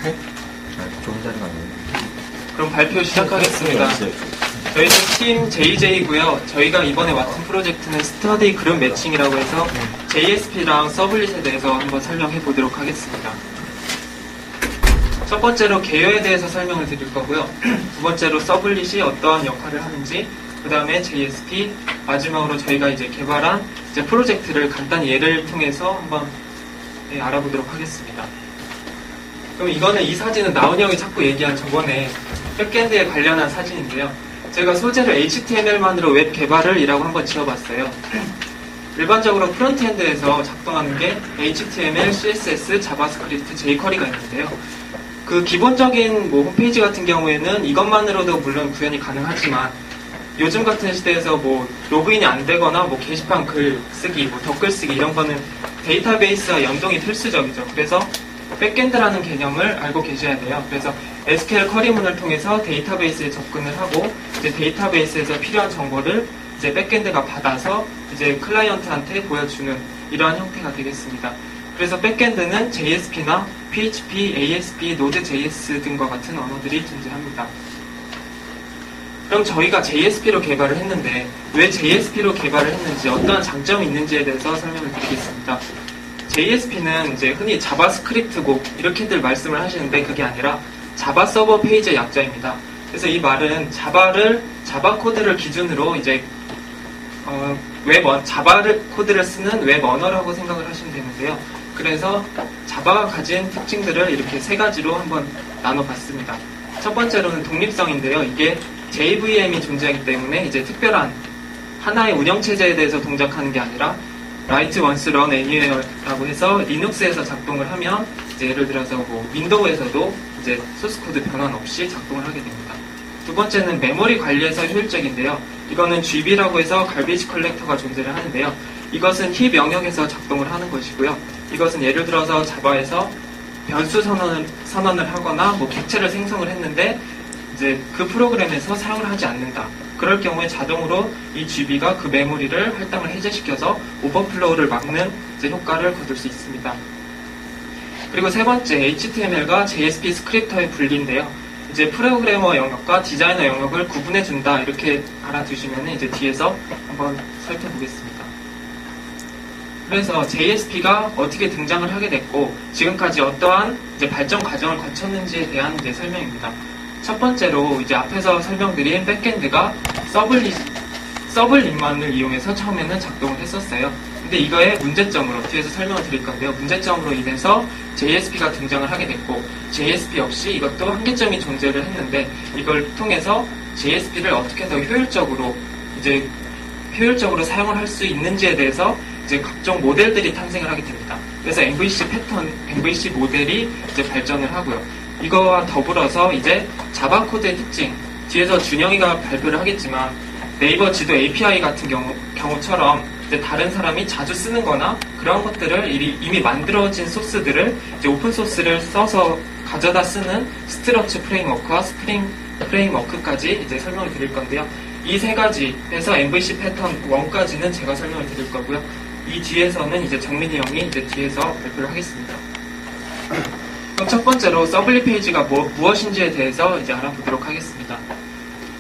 좋은 자리가 아니에요. 그럼 발표 시작하겠습니다. 저희는 팀 JJ고요. 저희가 이번에 맡은 프로젝트는 스터디 그룹 매칭이라고 해서 JSP랑 서블릿에 대해서 한번 설명해 보도록 하겠습니다. 첫 번째로 개요에 대해서 설명을 드릴 거고요. 두 번째로 서블릿이 어떠한 역할을 하는지, 그 다음에 JSP, 마지막으로 저희가 이제 개발한 이제 프로젝트를 간단히 예를 통해서 한번 알아보도록 하겠습니다. 그럼 이거는 이 사진은 나훈이 형이 자꾸 얘기한 저번에 백엔드에 관련한 사진인데요. 제가 소재를 HTML만으로 웹 개발을 이라고 한번 지어봤어요. 일반적으로 프론트엔드에서 작동하는 게 HTML, CSS, 자바스크립트, jQuery가 있는데요. 그 기본적인 뭐 홈페이지 같은 경우에는 이것만으로도 물론 구현이 가능하지만 요즘 같은 시대에서 뭐 로그인이 안 되거나 뭐 게시판 글 쓰기, 뭐 댓글 쓰기 이런 거는 데이터베이스와 연동이 필수적이죠. 그래서 백엔드라는 개념을 알고 계셔야 돼요. 그래서 SQL 쿼리문을 통해서 데이터베이스에 접근을 하고 이제 데이터베이스에서 필요한 정보를 이제 백엔드가 받아서 이제 클라이언트한테 보여주는 이러한 형태가 되겠습니다. 그래서 백엔드는 JSP나 PHP, ASP, Node.js 등과 같은 언어들이 존재합니다. 그럼 저희가 JSP로 개발을 했는데 왜 JSP로 개발을 했는지 어떠한 장점이 있는지에 대해서 설명을 드리겠습니다. JSP는 이제 흔히 자바스크립트고 이렇게들 말씀을 하시는데 그게 아니라 자바 서버 페이지의 약자입니다. 그래서 이 말은 자바 코드를 기준으로 이제 자바 코드를 쓰는 웹 언어라고 생각을 하시면 되는데요. 그래서 자바가 가진 특징들을 이렇게 세 가지로 한번 나눠봤습니다. 첫 번째로는 독립성인데요. 이게 JVM이 존재하기 때문에 이제 특별한 하나의 운영체제에 대해서 동작하는 게 아니라 write once, run anywhere라고 해서 리눅스에서 작동을 하면 이제 예를 들어서 뭐 윈도우에서도 이제 소스 코드 변환 없이 작동을 하게 됩니다. 두 번째는 메모리 관리에서 효율적인데요. 이거는 GB라고 해서 갈비지 컬렉터가 존재를 하는데요. 이것은 힙 영역에서 작동을 하는 것이고요. 이것은 예를 들어서 자바에서 변수 선언을 하거나 뭐 객체를 생성을 했는데 이제 그 프로그램에서 사용을 하지 않는다. 그럴 경우에 자동으로 이 GB가 그 메모리를 할당을 해제시켜서 오버플로우를 막는 이제 효과를 거둘 수 있습니다. 그리고 세 번째, HTML과 JSP 스크립터의 분리인데요. 이제 프로그래머 영역과 디자이너 영역을 구분해 준다 이렇게 알아두시면 이제 뒤에서 한번 살펴보겠습니다. 그래서 JSP가 어떻게 등장을 하게 됐고 지금까지 어떠한 이제 발전 과정을 거쳤는지에 대한 이제 설명입니다. 첫 번째로 이제 앞에서 설명드린 백엔드가 서블릿만을 이용해서 처음에는 작동을 했었어요. 근데 이거의 문제점으로 뒤에서 설명을 드릴 건데요. 문제점으로 인해서 JSP가 등장을 하게 됐고 JSP 역시 이것도 한계점이 존재를 했는데 이걸 통해서 JSP를 어떻게 더 효율적으로 사용을 할 수 있는지에 대해서 이제 각종 모델들이 탄생을 하게 됩니다. 그래서 MVC 패턴, MVC 모델이 이제 발전을 하고요. 이거와 더불어서 이제 자바 코드의 특징, 뒤에서 준영이가 발표를 하겠지만 네이버 지도 API 같은 경우처럼 이제 다른 사람이 자주 쓰는 거나 그런 것들을 이미 만들어진 소스들을 이제 오픈소스를 써서 가져다 쓰는 스트럭처 프레임워크와 스프링 프레임워크까지 이제 설명을 드릴 건데요. 이 세 가지에서 MVC 패턴 1까지는 제가 설명을 드릴 거고요. 이 뒤에서는 이제 정민이 형이 이제 뒤에서 발표를 하겠습니다. 그럼 첫 번째로 서블릿 페이지가 무엇인지에 대해서 이제 알아보도록 하겠습니다.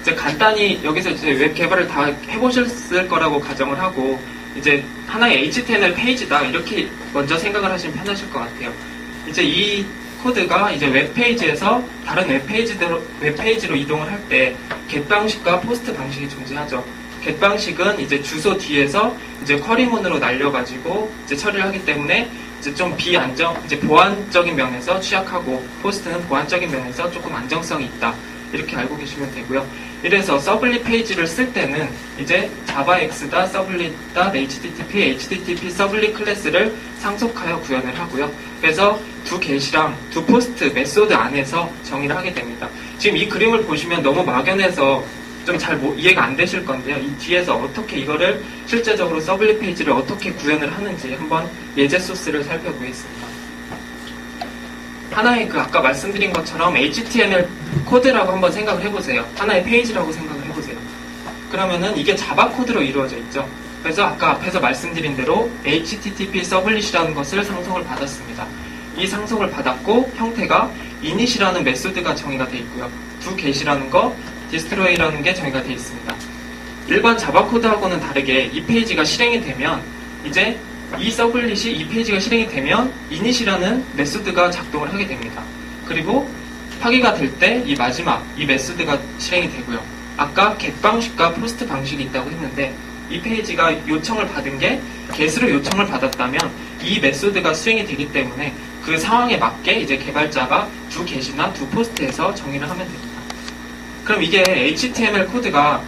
이제 간단히 여기서 이제 웹 개발을 다 해보셨을 거라고 가정을 하고 이제 하나의 HTML 페이지다 이렇게 먼저 생각을 하시면 편하실 것 같아요. 이제 이 코드가 이제 웹 페이지에서 다른 웹 페이지로 이동을 할 때 get 방식과 포스트 방식이 존재하죠. get 방식은 이제 주소 뒤에서 이제 쿼리문으로 날려가지고 이제 처리를 하기 때문에 이제 좀 이제 보안적인 면에서 취약하고 포스트는 보안적인 면에서 조금 안정성이 있다. 이렇게 알고 계시면 되고요. 이래서 서블릿 페이지를 쓸 때는 이제 자바X다, 서블릿다, HTTP 서블릿 클래스를 상속하여 구현을 하고요. 그래서 두 get이랑 두 포스트 메소드 안에서 정의를 하게 됩니다. 지금 이 그림을 보시면 너무 막연해서 좀 잘 이해가 안 되실 건데요. 이 뒤에서 어떻게 이거를 실제적으로 서블릿 페이지를 어떻게 구현을 하는지 한번 예제 소스를 살펴보겠습니다. 하나의 아까 말씀드린 것처럼 HTML 코드라고 한번 생각을 해보세요. 하나의 페이지라고 생각을 해보세요. 그러면은 이게 자바 코드로 이루어져 있죠. 그래서 아까 앞에서 말씀드린 대로 HTTP 서블릿이라는 것을 상속을 받았습니다. 이 상속을 받았고 형태가 init이라는 메소드가 정의가 되어 있고요. doGet이라는 거, destroy라는 게 정의가 되어 있습니다. 일반 자바 코드하고는 다르게 이 페이지가 실행이 되면 이제 이 서블릿이 이 페이지가 실행이 되면 init이라는 메소드가 작동을 하게 됩니다. 그리고 파기가 될 때 이 마지막 이 메소드가 실행이 되고요. 아까 get 방식과 post 방식이 있다고 했는데 이 페이지가 요청을 받은 게 get으로 요청을 받았다면 이 메소드가 수행이 되기 때문에 그 상황에 맞게 이제 개발자가 doGet이나 doPost에서 정의를 하면 됩니다. 그럼 이게 HTML 코드가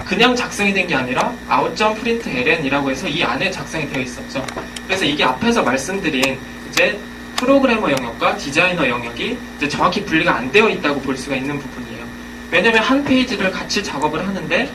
그냥 작성이 된 게 아니라 out.println이라고 해서 이 안에 작성이 되어 있었죠. 그래서 이게 앞에서 말씀드린 이제 프로그래머 영역과 디자이너 영역이 이제 정확히 분리가 안 되어 있다고 볼 수가 있는 부분이에요. 왜냐면 한 페이지를 같이 작업을 하는데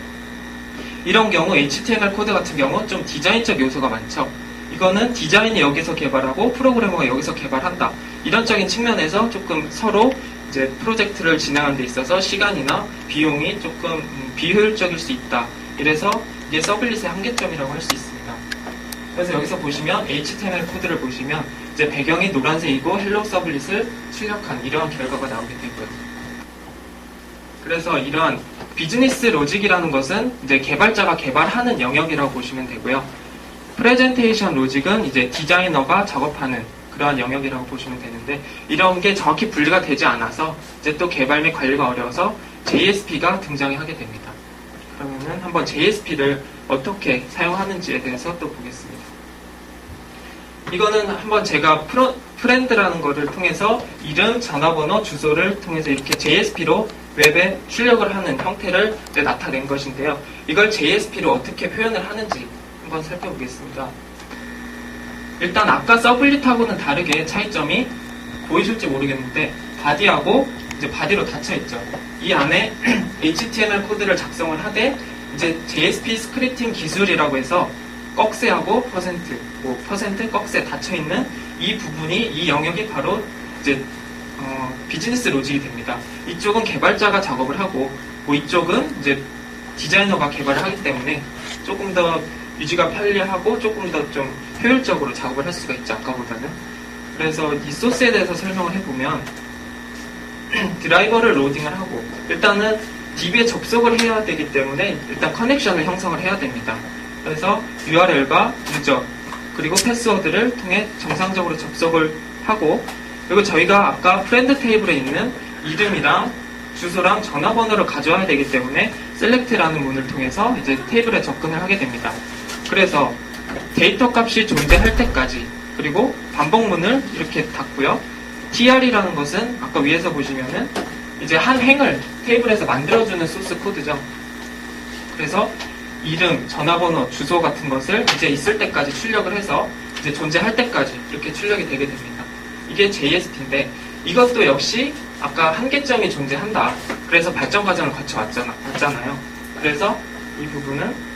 이런 경우 HTML 코드 같은 경우 좀 디자인적 요소가 많죠. 이거는 디자인이 여기서 개발하고 프로그래머가 여기서 개발한다. 이런적인 측면에서 조금 서로 이제 프로젝트를 진행하는 데 있어서 시간이나 비용이 조금 비효율적일 수 있다. 이래서 이게 서블릿의 한계점이라고 할 수 있습니다. 그래서 여기서 보시면 HTML 코드를 보시면 이제 배경이 노란색이고 헬로 서블릿을 출력한 이러한 결과가 나오게 되고요. 그래서 이러한 비즈니스 로직이라는 것은 이제 개발자가 개발하는 영역이라고 보시면 되고요. 프레젠테이션 로직은 이제 디자이너가 작업하는 그러한 영역이라고 보시면 되는데 이런 게 정확히 분리가 되지 않아서 이제 또 개발 및 관리가 어려워서 JSP가 등장하게 됩니다. 그러면은 한번 JSP를 어떻게 사용하는지에 대해서 또 보겠습니다. 이거는 한번 제가 프렌드라는 거를 통해서 이름, 전화번호, 주소를 통해서 이렇게 JSP로 웹에 출력을 하는 형태를 나타낸 것인데요. 이걸 JSP로 어떻게 표현을 하는지 한번 살펴보겠습니다. 일단 아까 서블릿하고는 다르게 차이점이 보이실지 모르겠는데 바디하고 이제 바디로 닫혀있죠. 이 안에 HTML 코드를 작성을 하되 이제 JSP 스크립팅 기술이라고 해서 꺽쇠하고 퍼센트 꺽쇠 닫혀있는 이 부분이 이 영역이 바로 이제 비즈니스 로직이 됩니다. 이쪽은 개발자가 작업을 하고 이쪽은 이제 디자이너가 개발을 하기 때문에 조금 더 유지가 편리하고 조금 더 좀 효율적으로 작업을 할 수가 있죠, 아까보다는. 그래서 이 소스에 대해서 설명을 해보면 드라이버를 로딩을 하고 일단은 DB에 접속을 해야 되기 때문에 일단 커넥션을 형성을 해야 됩니다. 그래서 URL과 유저 그리고 패스워드를 통해 정상적으로 접속을 하고 그리고 저희가 아까 프렌드 테이블에 있는 이름이랑 주소랑 전화번호를 가져와야 되기 때문에 select라는 문을 통해서 이제 테이블에 접근을 하게 됩니다. 그래서 데이터 값이 존재할 때까지 그리고 반복문을 이렇게 닫고요. tr이라는 것은 아까 위에서 보시면은 이제 한 행을 테이블에서 만들어주는 소스 코드죠. 그래서 이름, 전화번호, 주소 같은 것을 이제 있을 때까지 출력을 해서 이제 존재할 때까지 이렇게 출력이 되게 됩니다. 이게 JSP인데 이것도 역시 아까 한계점이 존재한다. 그래서 발전 과정을 거쳐왔잖아요. 그래서 이 부분은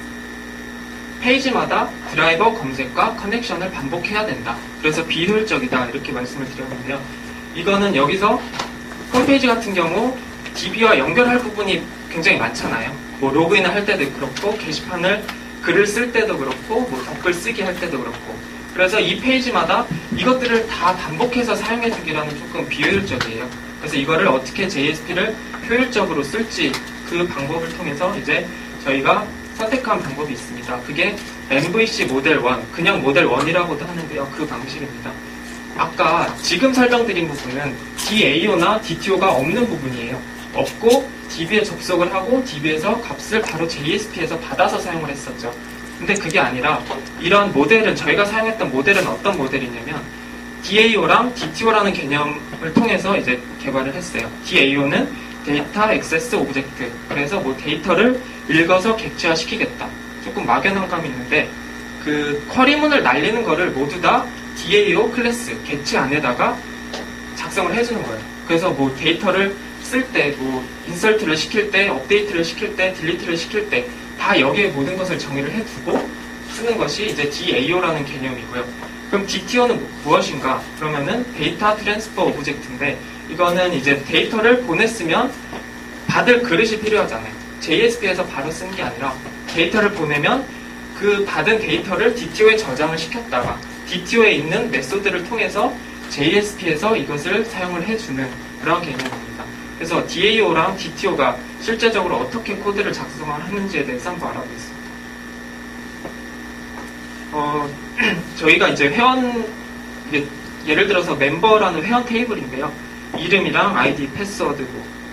페이지마다 드라이버 검색과 커넥션을 반복해야 된다. 그래서 비효율적이다. 이렇게 말씀을 드렸는데요. 이거는 여기서 홈페이지 같은 경우 DB와 연결할 부분이 굉장히 많잖아요. 뭐 로그인을 할 때도 그렇고 게시판을 글을 쓸 때도 그렇고 뭐 댓글 쓰기 할 때도 그렇고 그래서 이 페이지마다 이것들을 다 반복해서 사용해주기라는 조금 비효율적이에요. 그래서 이거를 어떻게 JSP를 효율적으로 쓸지 그 방법을 통해서 이제 저희가 선택한 방법이 있습니다. 그게 MVC 모델 1, 그냥 모델 1이라고도 하는데요. 그 방식입니다. 아까 지금 설명드린 부분은 DAO나 DTO가 없는 부분이에요. 없고 DB에 접속을 하고 DB에서 값을 바로 JSP에서 받아서 사용을 했었죠. 근데 그게 아니라 이런 모델은 저희가 사용했던 모델은 어떤 모델이냐면 DAO랑 DTO라는 개념을 통해서 이제 개발을 했어요. DAO는 데이터 액세스 오브젝트. 그래서 뭐 데이터를 읽어서 객체화시키겠다. 조금 막연한 감이 있는데 그 쿼리문을 날리는 거를 모두 다 DAO 클래스 객체 안에다가 작성을 해주는 거예요. 그래서 뭐 데이터를 쓸 때, 뭐 인설트를 시킬 때, 업데이트를 시킬 때, 딜리트를 시킬 때 다 여기에 모든 것을 정의를 해두고 쓰는 것이 이제 DAO라는 개념이고요. 그럼 DTO는 무엇인가? 그러면은 데이터 트랜스퍼 오브젝트인데 이거는 이제 데이터를 보냈으면 받을 그릇이 필요하잖아요. JSP에서 바로 쓰는 게 아니라 데이터를 보내면 그 받은 데이터를 DTO에 저장을 시켰다가 DTO에 있는 메소드를 통해서 JSP에서 이것을 사용을 해주는 그런 개념입니다. 그래서 DAO랑 DTO가 실제적으로 어떻게 코드를 작성하는지에 대해서 한번 알아보겠습니다. 저희가 이제 회원, 예를 들어서 멤버라는 회원 테이블인데요. 이름이랑 아이디, 패스워드,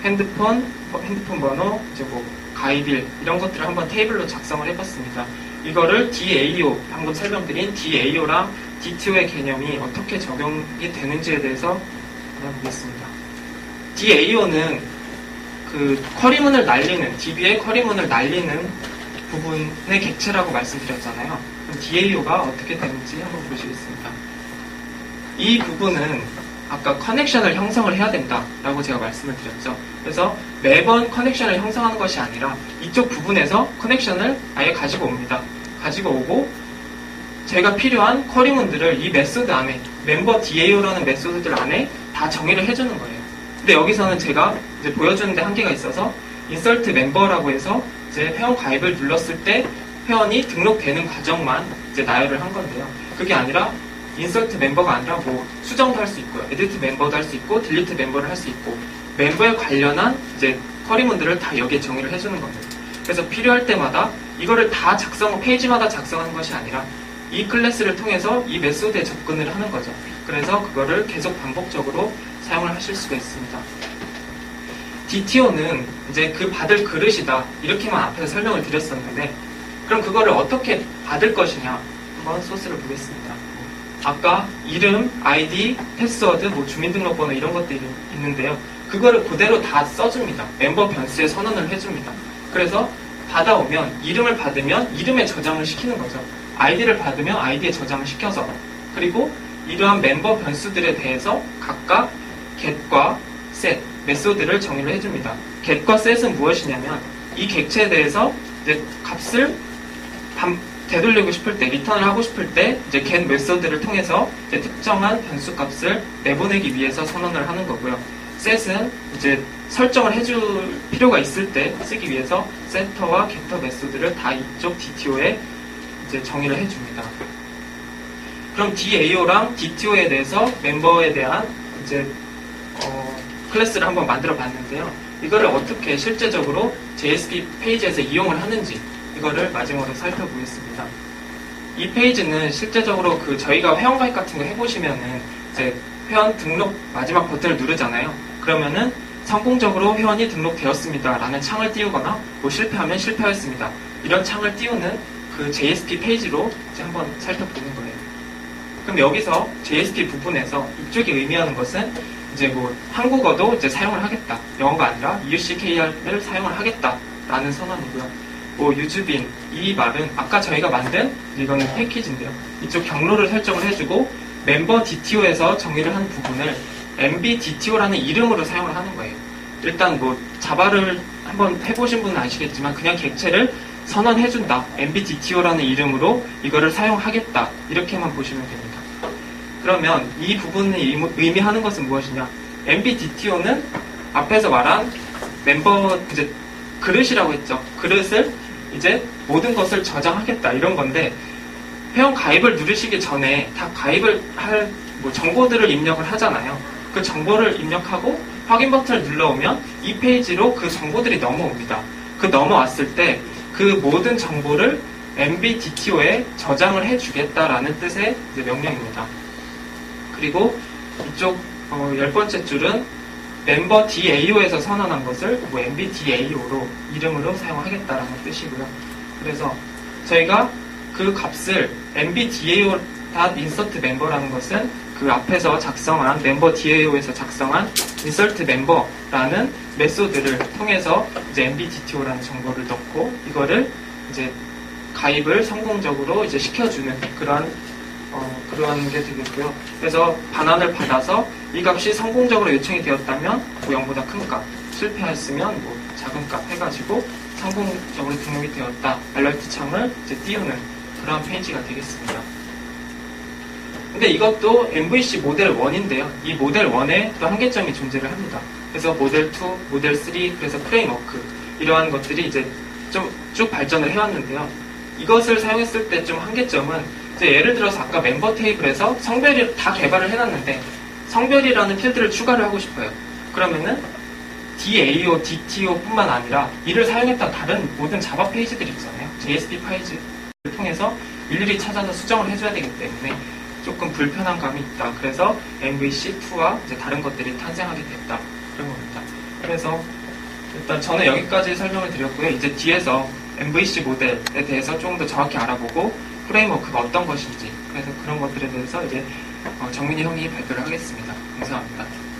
핸드폰 번호, 이제 가입일 이런 것들을 한번 테이블로 작성을 해봤습니다. 이거를 DAO, 방금 설명드린 DAO랑 DTO의 개념이 어떻게 적용이 되는지에 대해서 알아보겠습니다. DAO는 그 쿼리문을 날리는, DB의 쿼리문을 날리는 부분의 객체라고 말씀드렸잖아요. 그럼 DAO가 어떻게 되는지 한번 보시겠습니다. 이 부분은 아까 커넥션을 형성을 해야 된다라고 제가 말씀을 드렸죠. 그래서 매번 커넥션을 형성하는 것이 아니라 이쪽 부분에서 커넥션을 아예 가지고 옵니다. 가지고 오고 제가 필요한 쿼리문들을 이 메소드 안에, 멤버 DAO라는 메소드들 안에 다 정의를 해주는 거예요. 근데 여기서는 제가 이제 보여주는데 한계가 있어서 insert member라고 해서 이제 회원 가입을 눌렀을 때 회원이 등록되는 과정만 이제 나열을 한 건데요. 그게 아니라 insert member가 아니라 수정도 할 수 있고요. edit member도 할 수 있고, delete member를 할 수 있고, 멤버에 관련한 이제 쿼리문들을 다 여기에 정의를 해주는 겁니다. 그래서 필요할 때마다 이거를 다 페이지마다 작성하는 것이 아니라 이 클래스를 통해서 이 메소드에 접근을 하는 거죠. 그래서 그거를 계속 반복적으로 사용을 하실 수가 있습니다. DTO는 이제 그 받을 그릇이다. 이렇게만 앞에서 설명을 드렸었는데, 그럼 그거를 어떻게 받을 것이냐. 한번 소스를 보겠습니다. 아까 이름, 아이디, 패스워드, 주민등록번호 이런 것들이 있는데요. 그거를 그대로 다 써줍니다. 멤버 변수에 선언을 해줍니다. 그래서 받아오면, 이름을 받으면 이름에 저장을 시키는 거죠. 아이디를 받으면 아이디에 저장을 시켜서, 그리고 이러한 멤버 변수들에 대해서 각각 get과 set, 메소드를 정의를 해줍니다. get과 set은 무엇이냐면 이 객체에 대해서 이제 값을 되돌리고 싶을 때, 리턴을 하고 싶을 때 이제 get 메소드를 통해서 이제 특정한 변수 값을 내보내기 위해서 선언을 하는 거고요. set은 이제 설정을 해줄 필요가 있을 때 쓰기 위해서 setter와 getter 메소드를 다 이쪽 DTO에 이제 정의를 해줍니다. 그럼 DAO랑 DTO에 대해서 멤버에 대한 이제 클래스를 한번 만들어 봤는데요. 이거를 어떻게 실제적으로 JSP 페이지에서 이용을 하는지 이거를 마지막으로 살펴보겠습니다. 이 페이지는 실제적으로 저희가 회원가입 같은 거 해보시면은 이제 회원 등록 마지막 버튼을 누르잖아요. 그러면은 성공적으로 회원이 등록되었습니다 라는 창을 띄우거나 실패하면 실패하였습니다 이런 창을 띄우는 그 JSP 페이지로 이제 한번 살펴보는 거예요. 그럼 여기서 JSP 부분에서 이쪽이 의미하는 것은 이제 한국어도 이제 사용을 하겠다. 영어가 아니라 UCKR을 사용을 하겠다라는 선언이고요. 유즈빈, 이 말은 아까 저희가 만든 이거는 패키지인데요. 이쪽 경로를 설정을 해주고 멤버 DTO에서 정의를 한 부분을 MBDTO라는 이름으로 사용을 하는 거예요. 일단 자바를 한번 해보신 분은 아시겠지만 그냥 객체를 선언해준다. MBDTO라는 이름으로 이거를 사용하겠다. 이렇게만 보시면 됩니다. 그러면 이 부분이 의미하는 것은 무엇이냐? MBDTO는 앞에서 말한 멤버 이제 그릇이라고 했죠. 그릇을 이제 모든 것을 저장하겠다 이런 건데 회원 가입을 누르시기 전에 다 가입을 할 정보들을 입력을 하잖아요. 그 정보를 입력하고 확인 버튼을 눌러오면 이 페이지로 그 정보들이 넘어옵니다. 그 넘어왔을 때 그 모든 정보를 MBDTO에 저장을 해주겠다라는 뜻의 이제 명령입니다. 그리고 이쪽 10번째 줄은 멤버 DAO에서 선언한 것을 MBDAO로 이름으로 사용하겠다라는 뜻이고요. 그래서 저희가 그 값을 MBDAO.InsertMember라는 것은 그 앞에서 작성한 멤버 DAO에서 작성한 InsertMember라는 메소드를 통해서 이제 MBDTO라는 정보를 넣고 이거를 이제 가입을 성공적으로 이제 시켜주는 그러한 게 되겠고요. 그래서 반환을 받아서 이 값이 성공적으로 요청이 되었다면 0보다 큰 값, 실패했으면 작은 값 해가지고 성공적으로 등록이 되었다. 알러트 창을 이제 띄우는 그런 페이지가 되겠습니다. 근데 이것도 MVC 모델 1인데요. 이 모델 1에 또 한계점이 존재를 합니다. 그래서 모델 2, 모델 3, 그래서 프레임워크 이러한 것들이 이제 좀 쭉 발전을 해왔는데요. 이것을 사용했을 때 좀 한계점은 이제 예를 들어서 아까 멤버 테이블에서 성별이 다 개발을 해놨는데 성별이라는 필드를 추가를 하고 싶어요. 그러면은 DAO, DTO뿐만 아니라 이를 사용했던 다른 모든 자바 페이지들이 있잖아요. JSP 파이즈를 통해서 일일이 찾아서 수정을 해줘야 되기 때문에 조금 불편한 감이 있다. 그래서 MVC2와 이제 다른 것들이 탄생하게 됐다. 그런 겁니다. 그래서 일단 저는 여기까지 설명을 드렸고요. 이제 뒤에서 MVC 모델에 대해서 조금 더 정확히 알아보고 프레임워크가 어떤 것인지, 그래서 그런 것들에 대해서 이제 정민이 형이 발표를 하겠습니다. 감사합니다.